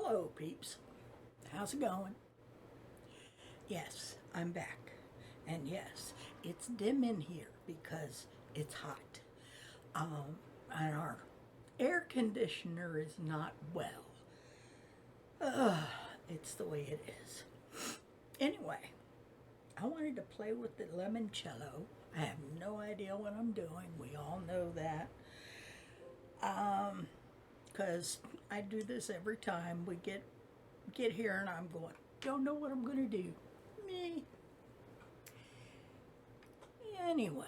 Hello, peeps. How's it going? Yes, I'm back. And yes, it's dim in here because it's hot. And our air conditioner is not well. It's the way it is. Anyway, I wanted to play with the Lemoncello. I have no idea what I'm doing. We all know that. Because I do this every time we get here and I'm going, don't know what I'm going to do. Me. Anyway,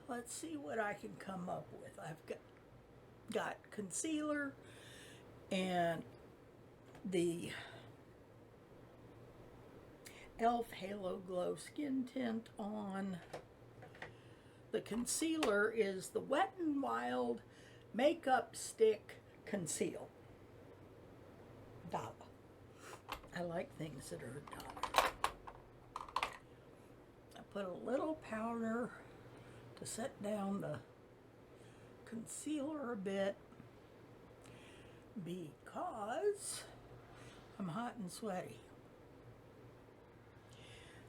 let's see what I can come up with. I've got concealer and the e.l.f. Halo Glow Skin Tint on. The concealer is the Wet n Wild Makeup Stick Conceal. $1. I like things that are $1. I put a little powder to set down the concealer a bit because I'm hot and sweaty.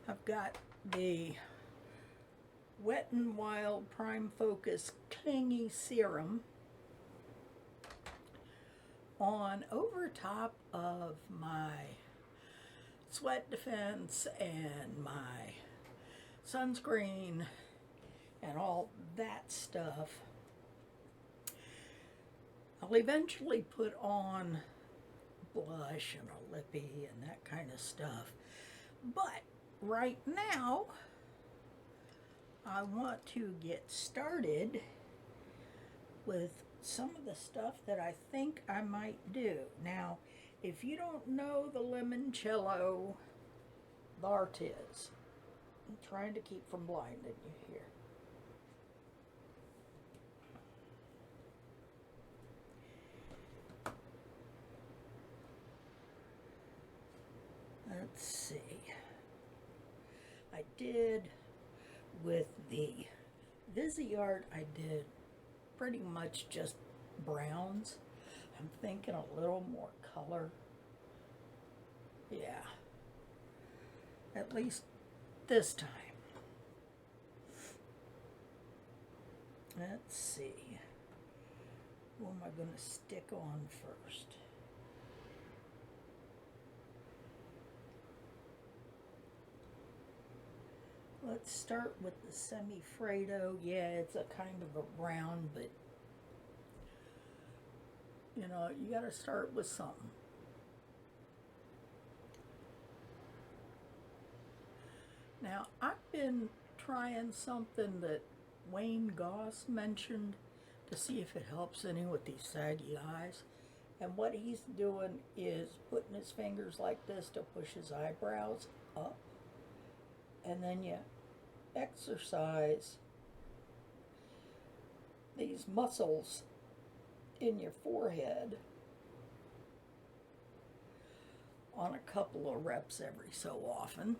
I've got the Wet n Wild Prime Focus Clingy Serum on over top of my sweat defense and my sunscreen and all that stuff. I'll eventually put on blush and a lippy and that kind of stuff. But right now, I want to get started with some of the stuff that I think I might do. Now, if you don't know the Lemoncello, there 'tis. I'm trying to keep from blinding you here. Let's see. I did with the Viseart, I did pretty much just browns. I'm thinking a little more color. Yeah. At least this time. Let's see. What am I going to stick on first? Let's start with the Semi-Fredo. Yeah, it's a kind of a brown, but you know, you got to start with something. Now, I've been trying something that Wayne Goss mentioned to see if it helps any with these saggy eyes. And what he's doing is putting his fingers like this to push his eyebrows up. And then you exercise these muscles in your forehead on a couple of reps every so often.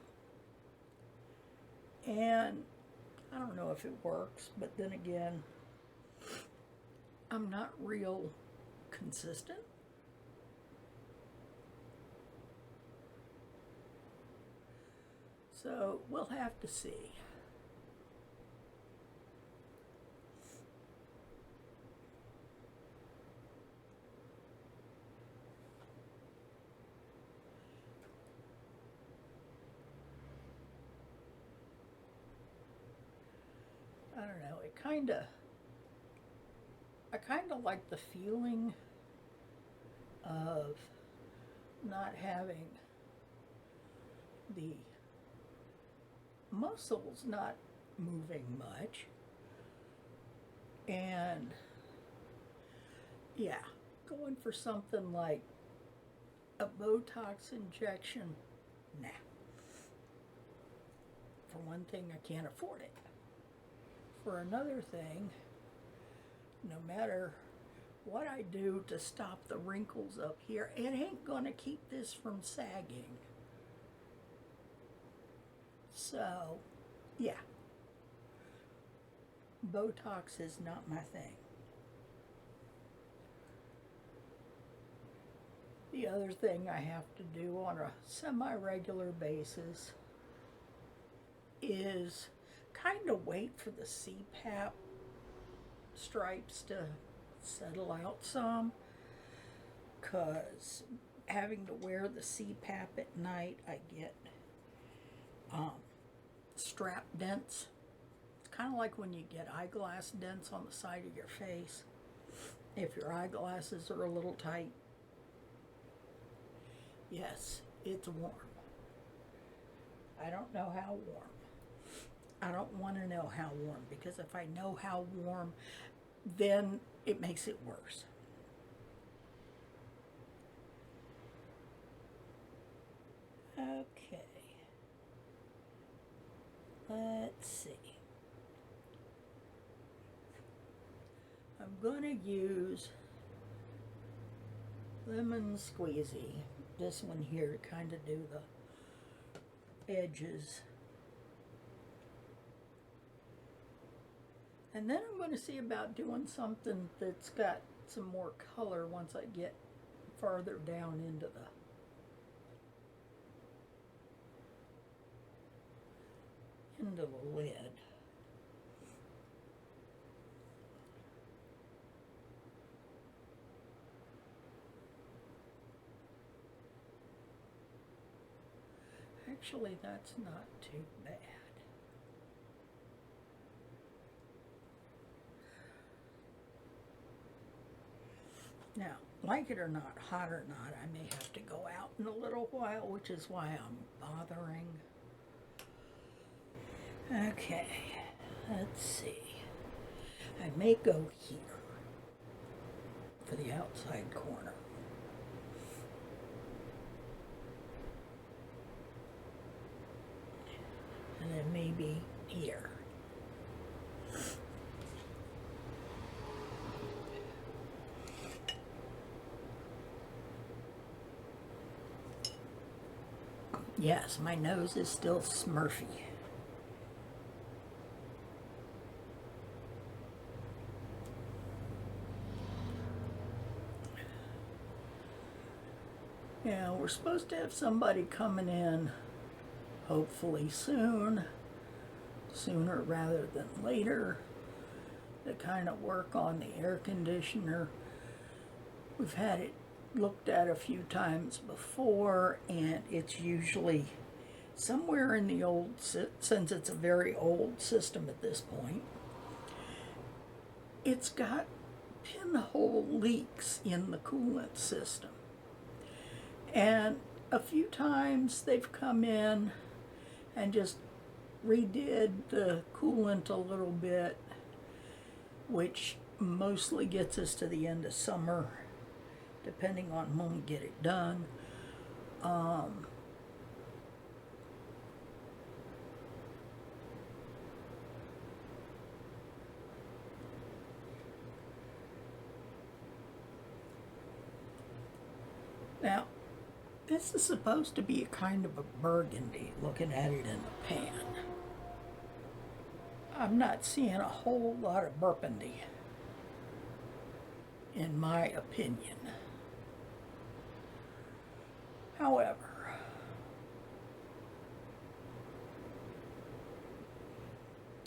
And I don't know if it works, but then again, I'm not real consistent. So we'll have to see. I don't know, I kind of like the feeling of not having the muscles not moving much. And yeah, going for something like a Botox injection, nah. For one thing, I can't afford it. For another thing, no matter what I do to stop the wrinkles up here, it ain't gonna keep this from sagging. So, yeah. Botox is not my thing. The other thing I have to do on a semi-regular basis is kind of wait for the CPAP stripes to settle out some, because having to wear the CPAP at night, I get strap dents. It's kind of like when you get eyeglass dents on the side of your face if your eyeglasses are a little tight. Yes, it's warm. I don't know how warm. I don't want to know how warm, because if I know how warm, then it makes it worse. Okay. Let's see. I'm going to use lemon squeezy, this one here, to kind of do the edges. And then I'm going to see about doing something that's got some more color once I get farther down into the lid. Actually, that's not too bad. Now, like it or not, hot or not, I may have to go out in a little while, which is why I'm bothering. Okay, let's see. I may go here for the outside corner. And then maybe here. Yes, my nose is still Smurfy. Yeah, we're supposed to have somebody coming in, hopefully soon, sooner rather than later, to kind of work on the air conditioner. We've had it looked at a few times before, and it's usually somewhere in the old, since it's a very old system at this point, it's got pinhole leaks in the coolant system. And a few times they've come in and just redid the coolant a little bit, which mostly gets us to the end of summer, depending on when we get it done. Now, this is supposed to be a kind of a burgundy, looking at it in the pan. I'm not seeing a whole lot of burgundy, in my opinion. However,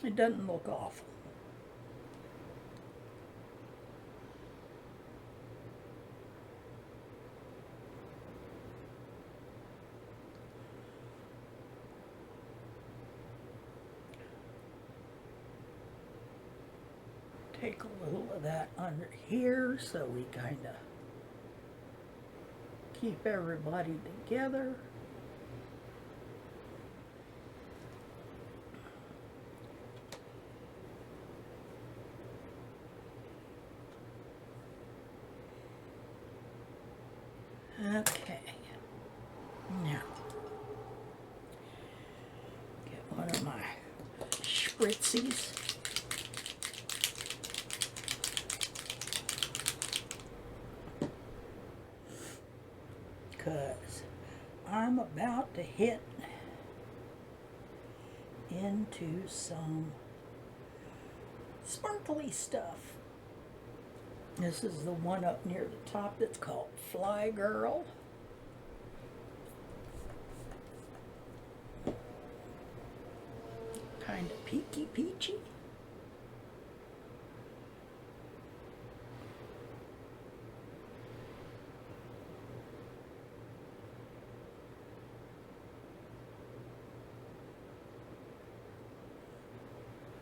it doesn't look awful. Take a little of that under here so we kind of keep everybody together. Okay, now get one of my spritzies. Because I'm about to hit into some sparkly stuff. This is the one up near the top that's called Fly Girl. kind of peaky peachy.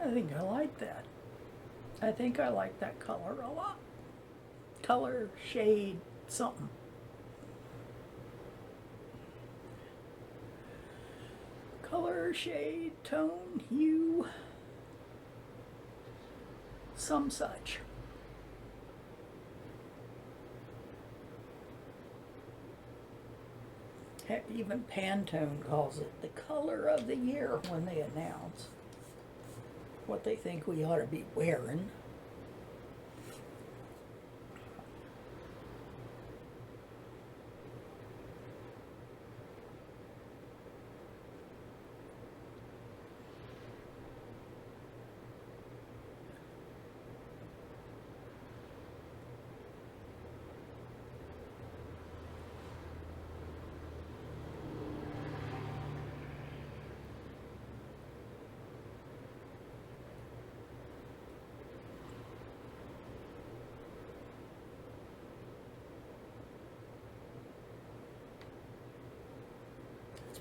I think I like that. I think I like that color a lot. Color, shade, something. Color, shade, tone, hue, some such. Heck, even Pantone calls it the color of the year when they announce what they think we ought to be wearing.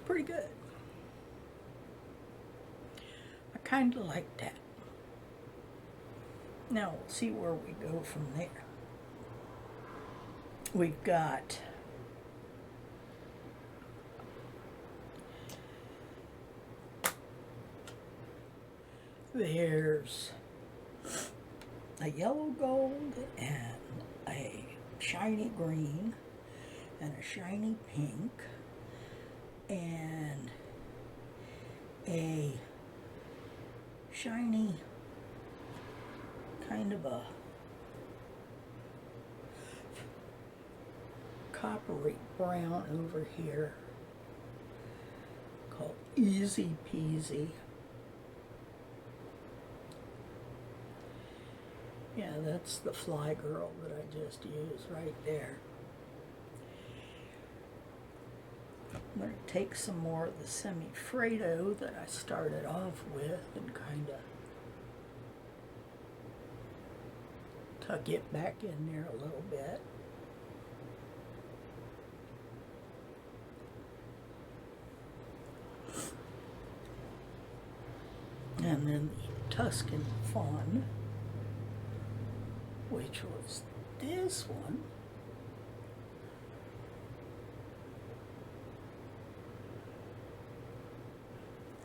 Pretty good. I kind of like that. Now we'll see where we go from there. We've got there's a yellow gold and a shiny green and a shiny pink and a shiny kind of a coppery brown over here called Easy Peasy. Yeah, that's the Fly Girl that I just used right there. I'm going to take some more of the Semi-Fredo that I started off with and kind of tuck it back in there a little bit. And then the Tuscan Fawn, which was this one.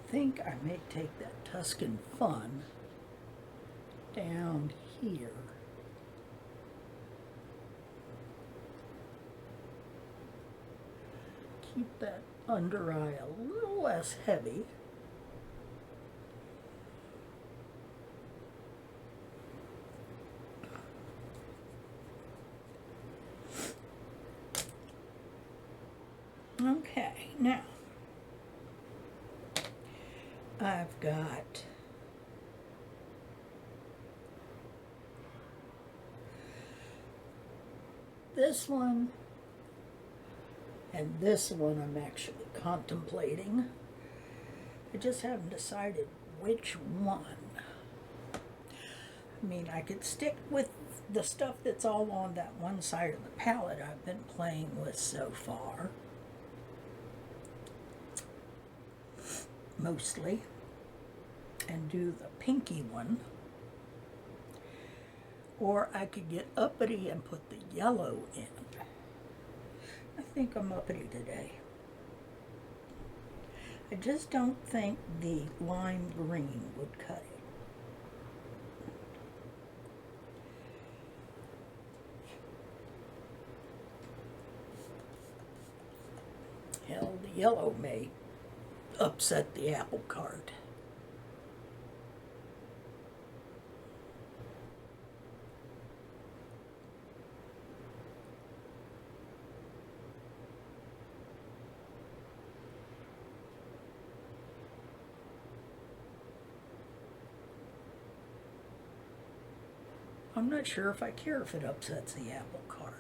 I think I may take that Tuscan Fun down here. Keep that under eye a little less heavy. Okay, now I've got this one and this one I'm actually contemplating. I just haven't decided which one. I mean, I could stick with the stuff that's all on that one side of the palette I've been playing with so far. Mostly. And do the pinky one. Or I could get uppity and put the yellow in. I think I'm uppity today. I just don't think the lime green would cut it. Hell, the yellow may upset the apple cart. I'm not sure if I care if it upsets the apple cart.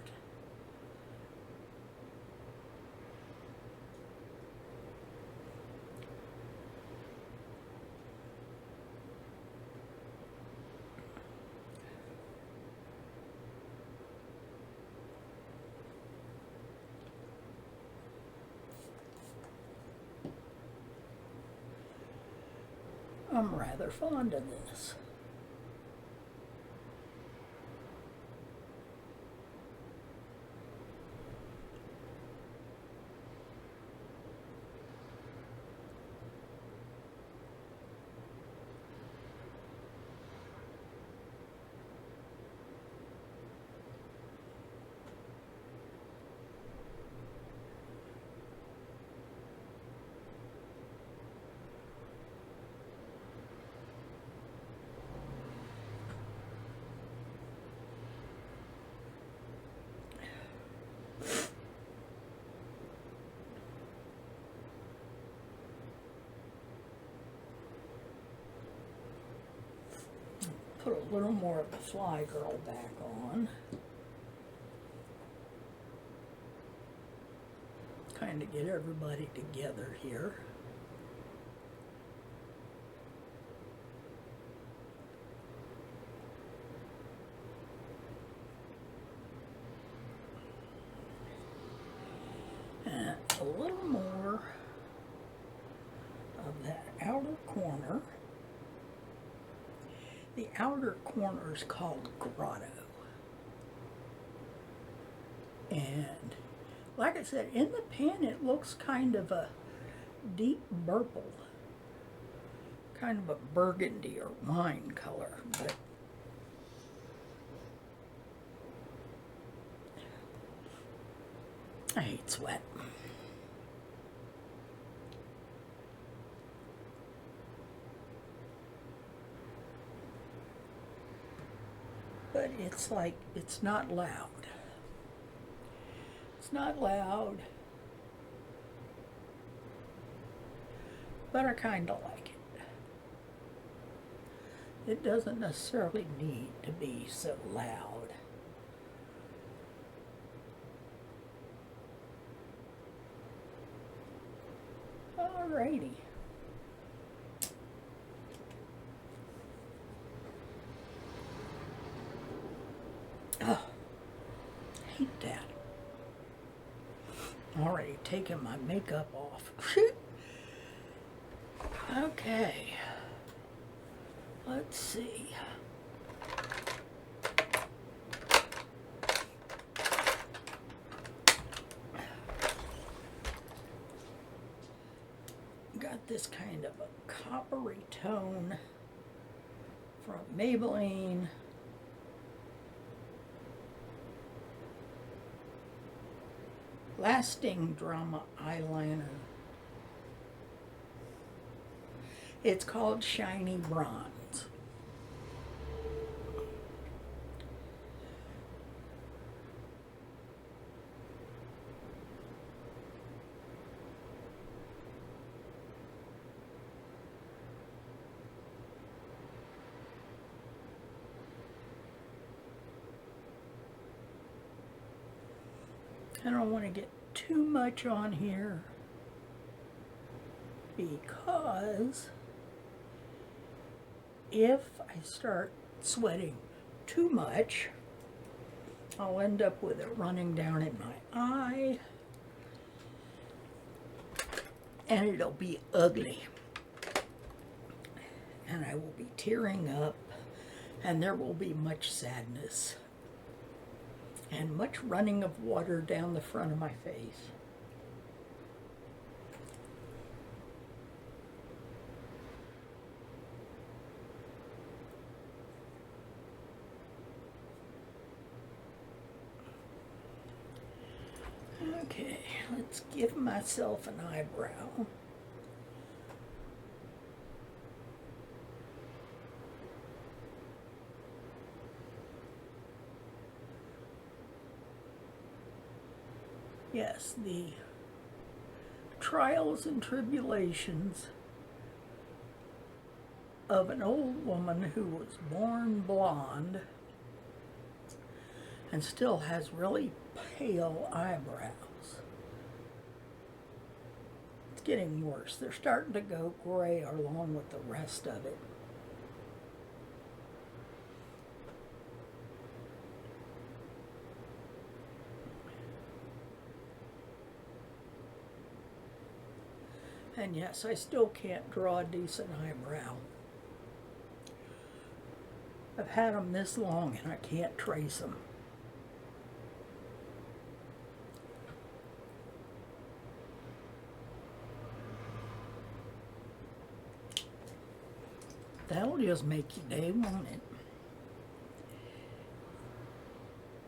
I'm rather fond of this. Put a little more of the Fly Girl back on. Kind of get everybody together here. And a little more of that outer corner. The outer corner is called Grotto. And like I said, in the pen it looks kind of a deep purple. Kind of a burgundy or wine color. But I hate sweat. But it's like, it's not loud. It's not loud, but I kind of like it. It doesn't necessarily need to be so loud. Alrighty. Oh, I hate that. Already taking my makeup off. Okay. Let's see. Got this kind of a coppery tone from Maybelline. Lasting Drama eyeliner. It's called Shiny Bronze. I don't want to get too much on here because if I start sweating too much, I'll end up with it running down in my eye and it'll be ugly. And I will be tearing up and there will be much sadness. And much running of water down the front of my face. Okay, let's give myself an eyebrow. Yes, the trials and tribulations of an old woman who was born blonde and still has really pale eyebrows. It's getting worse. They're starting to go gray along with the rest of it. And yes, I still can't draw a decent eyebrow. I've had them this long and I can't trace them. That'll just make your day, won't it?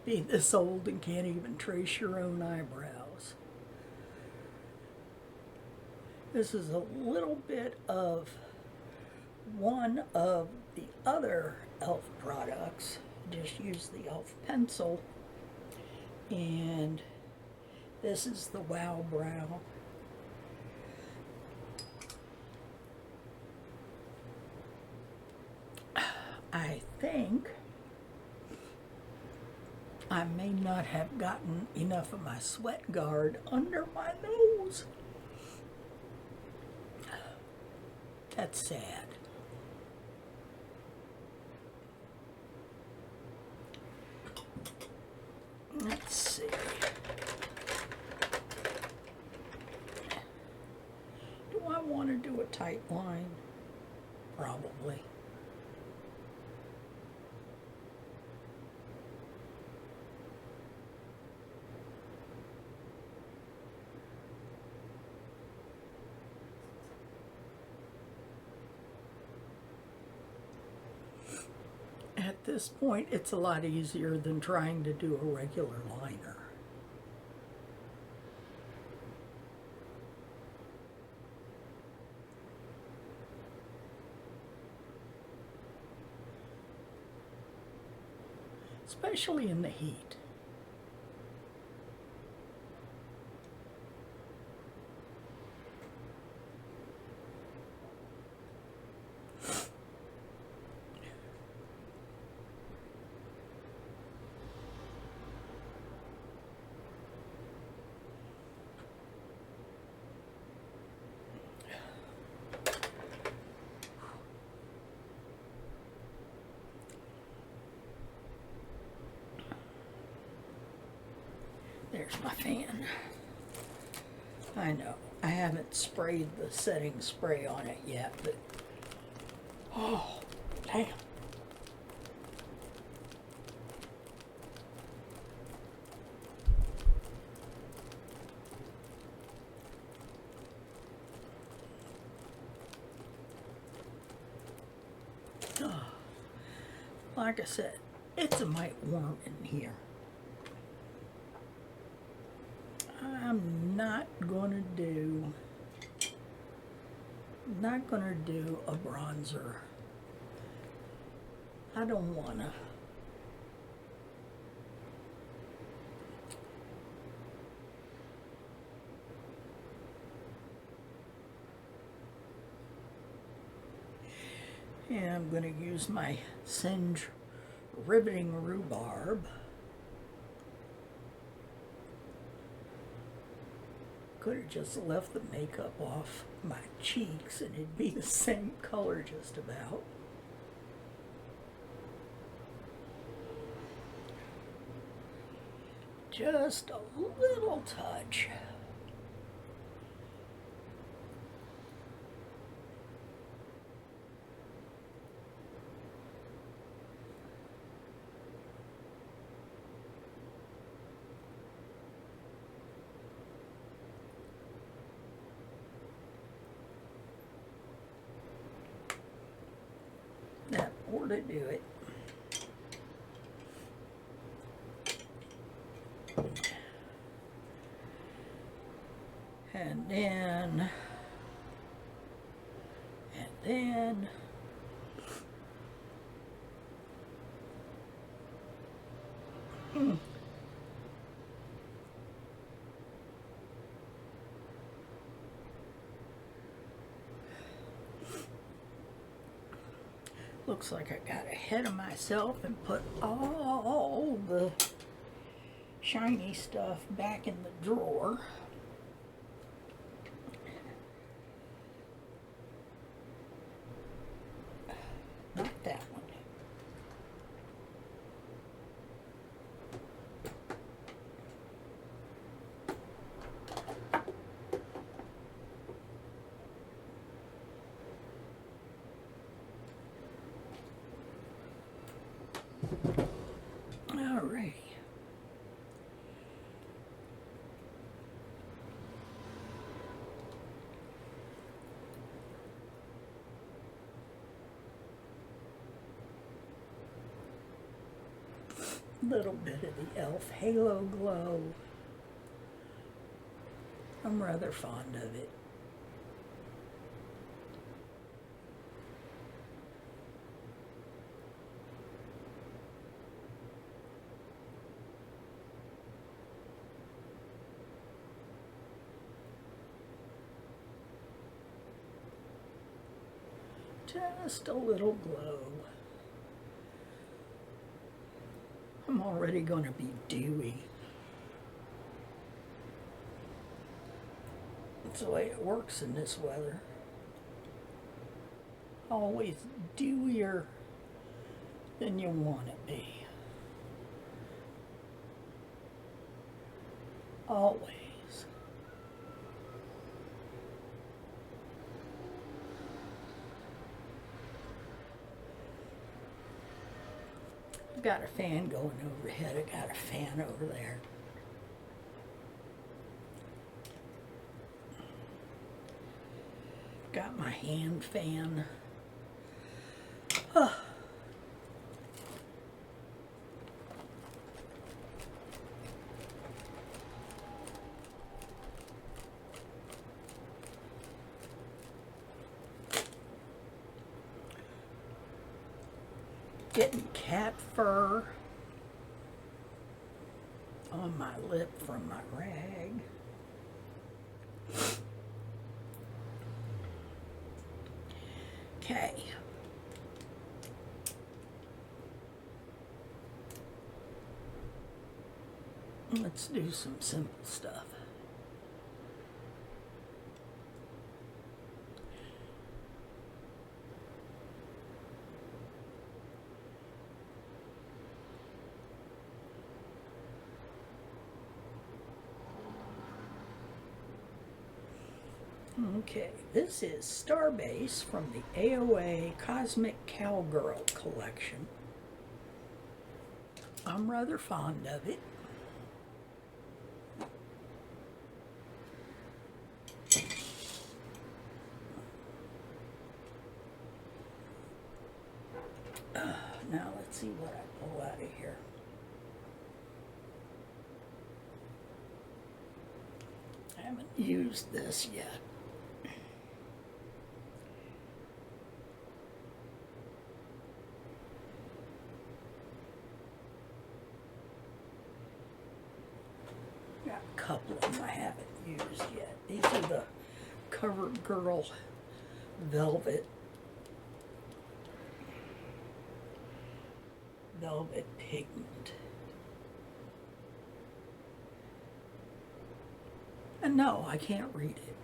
Be this old and can't even trace your own eyebrows. This is a little bit of one of the other e.l.f. products. Just use the e.l.f. pencil. And this is the Wow Brow. I think I may not have gotten enough of my sweat guard under my nose. That's sad. Let's see. Do I want to do a tight line? Probably. At this point, it's a lot easier than trying to do a regular liner. Especially in the heat. There's my fan. I know, I haven't sprayed the setting spray on it yet, but oh, damn. Oh, like I said, it's a mite warm in here. I'm not gonna do a bronzer. I don't wanna. And I'm gonna use my Singe Riveting Rhubarb. Could have just left the makeup off my cheeks and it'd be the same color just about. Just a little touch. That ought to do it. And then looks like I got ahead of myself and put all the shiny stuff back in the drawer. Not that one. Alrighty. Little bit of the e.l.f. Halo Glow. I'm rather fond of it. Just a little glow. I'm already going to be dewy. That's the way it works in this weather. Always dewier than you want it to be. Always. I've got a fan going overhead. I got a fan over there. Got my hand fan. Oh. Getting cat fur on my lip from my rag. Okay. Let's do some simple stuff. Okay, this is Starbase from the AOA Cosmic Cowgirl collection. I'm rather fond of it. Now let's see what I pull out of here. I haven't used this yet. Got a couple of them I haven't used yet. These are the CoverGirl Velvet Pigment. And no, I can't read it.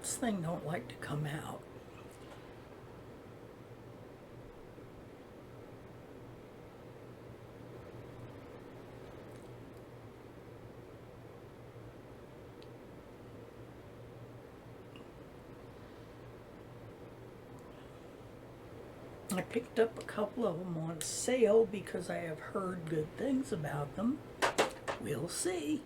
This thing don't like to come out. I picked up a couple of them on sale because I have heard good things about them. We'll see.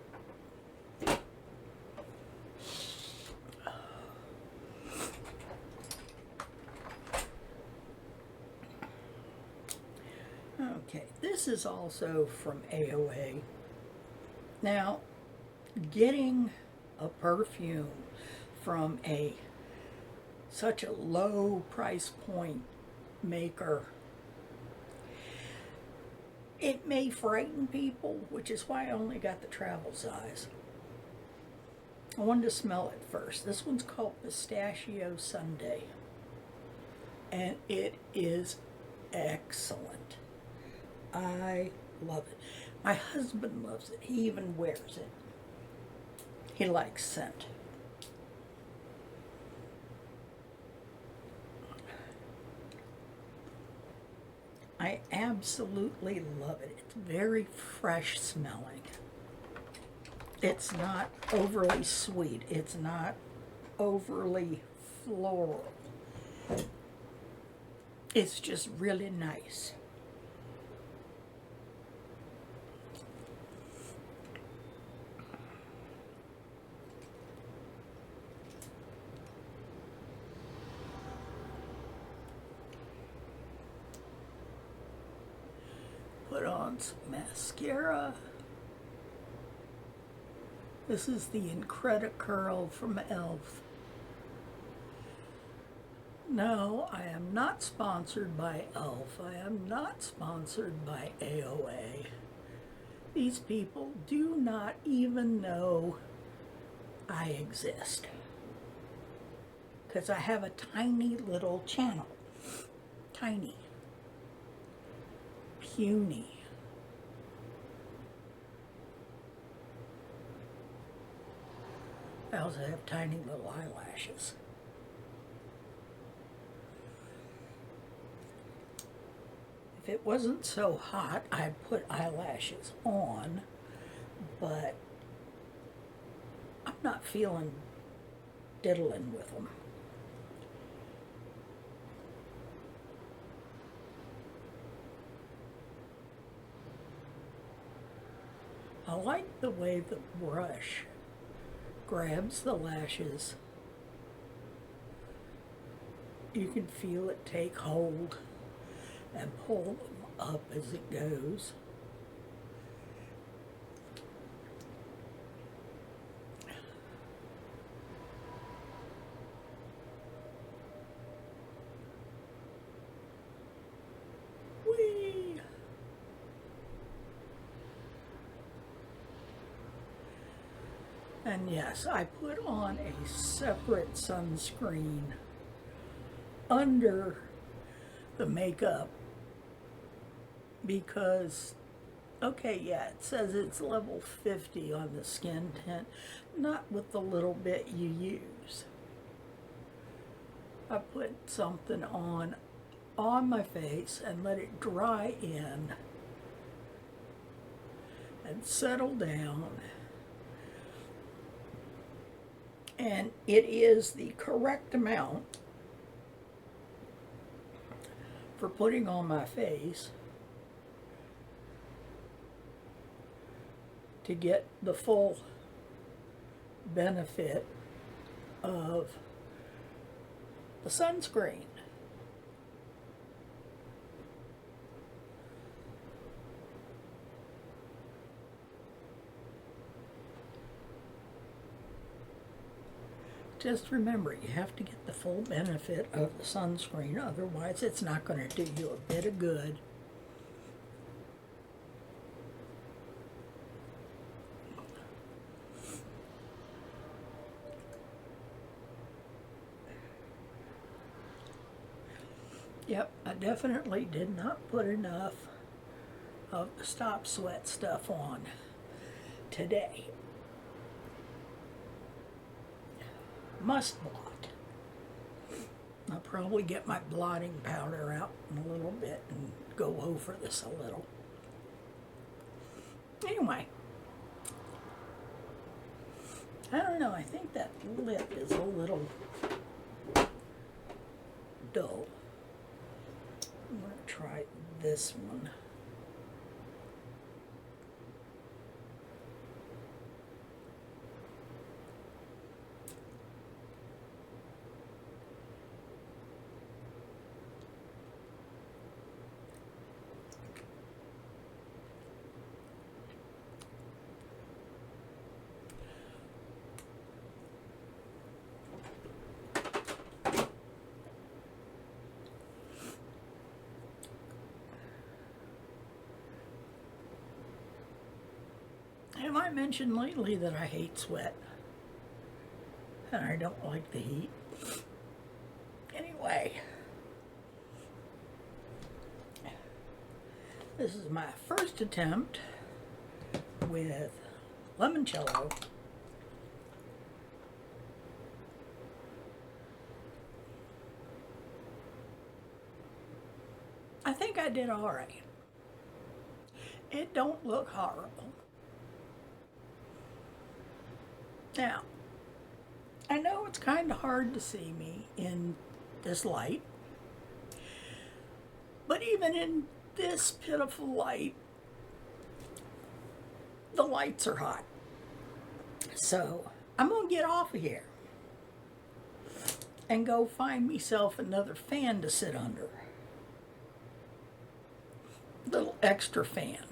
Okay, this is also from AOA. Now, getting a perfume from such a low price point maker, it may frighten people, which is why I only got the travel size. I wanted to smell it first. This one's called Pistachio Sundae, and it is excellent. I love it. My husband loves it. He even wears it. He likes scent. I absolutely love it. It's very fresh smelling. It's not overly sweet. It's not overly floral. It's just really nice. Put on some mascara. This is the Incredi-Curl from e.l.f. No, I am not sponsored by e.l.f. I am not sponsored by AOA. These people do not even know I exist. Because I have a tiny little channel. Tiny. Puny. I also have tiny little eyelashes. If it wasn't so hot, I'd put eyelashes on, but I'm not feeling diddling with them. I like the way the brush grabs the lashes. You can feel it take hold and pull them up as it goes. Whee! And yes, I put on a separate sunscreen under the makeup because, okay, yeah, it says it's level 50 on the skin tint, not with the little bit you use. I put something on my face and let it dry in and settle down. And it is the correct amount for putting on my face to get the full benefit of the sunscreen. Just remember, you have to get the full benefit of the sunscreen, otherwise it's not going to do you a bit of good. Yep, I definitely did not put enough of the Stop Sweat stuff on today. Must blot. I'll probably get my blotting powder out in a little bit and go over this a little. Anyway, I don't know, I think that lip is a little dull. I'm going to try this one. Have I mentioned lately that I hate sweat? And I don't like the heat. Anyway, this is my first attempt with Lemoncello. I think I did all right. It don't look horrible. Now, I know it's kind of hard to see me in this light, but even in this pitiful light, the lights are hot. So I'm going to get off of here and go find myself another fan to sit under. Little extra fan.